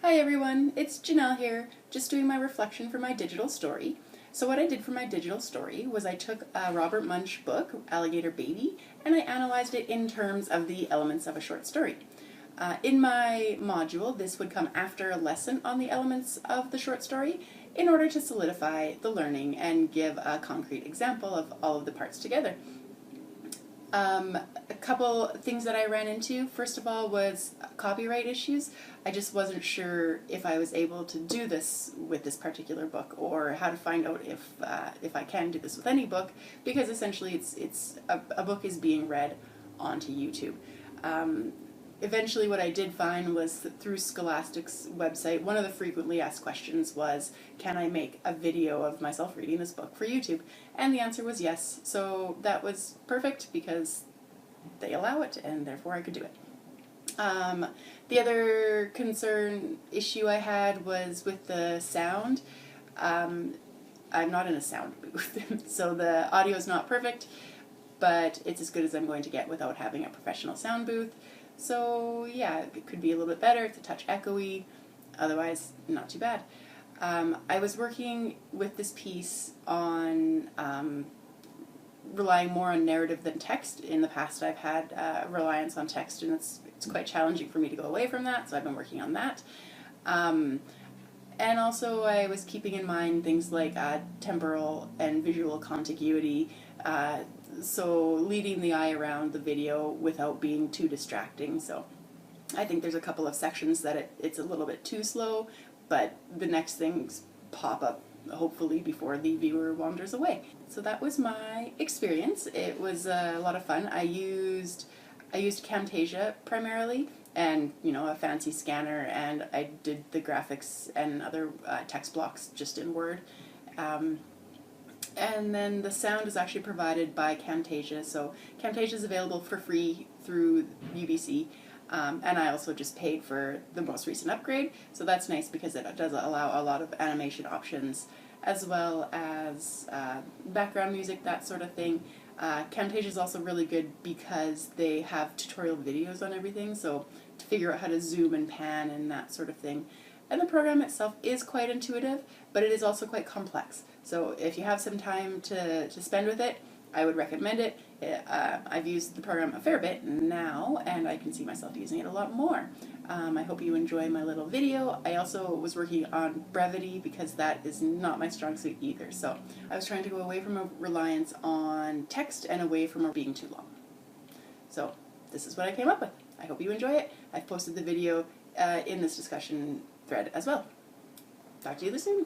Hi everyone, it's Janelle here, just doing my reflection for my digital story. So what I did for my digital story was I took a Robert Munsch book, Alligator Baby, and I analyzed it in terms of the elements of a short story. In my module, this would come after a lesson on the elements of the short story in order to solidify the learning and give a concrete example of all of the parts together. A couple things that I ran into, first of all, was copyright issues. I just wasn't sure if I was able to do this with this particular book, or how to find out if I can do this with any book, because essentially it's a book is being read onto YouTube. Eventually what I did find was that through Scholastic's website, one of the frequently asked questions was, can I make a video of myself reading this book for YouTube? And the answer was yes, so that was perfect because they allow it and therefore I could do it. The other concern issue I had was with the sound. I'm not in a sound booth, so the audio is not perfect, but it's as good as I'm going to get without having a professional sound booth. So yeah, it could be a little bit better, it's a touch echoey, otherwise not too bad. I was working with this piece on relying more on narrative than text. In the past I've had reliance on text, and it's quite challenging for me to go away from that, so I've been working on that. And also I was keeping in mind things like temporal and visual contiguity, so leading the eye around the video without being too distracting. So I think there's a couple of sections that it's a little bit too slow, but the next things pop up hopefully before the viewer wanders away. So that was my experience. It was a lot of fun. I used Camtasia primarily, and a fancy scanner, and I did the graphics and other text blocks just in Word. And then the sound is actually provided by Camtasia, so Camtasia is available for free through UBC, and I also just paid for the most recent upgrade, so that's nice because it does allow a lot of animation options as well as background music, that sort of thing. Camtasia is also really good because they have tutorial videos on everything, so to figure out how to zoom and pan and that sort of thing. And the program itself is quite intuitive, but it is also quite complex. So if you have some time to spend with it, I would recommend it. I've used the program a fair bit now, and I can see myself using it a lot more. I hope you enjoy my little video. I also was working on brevity because that is not my strong suit either. So I was trying to go away from a reliance on text and away from it being too long. So this is what I came up with. I hope you enjoy it. I've posted the video in this discussion thread as well. Talk to you soon.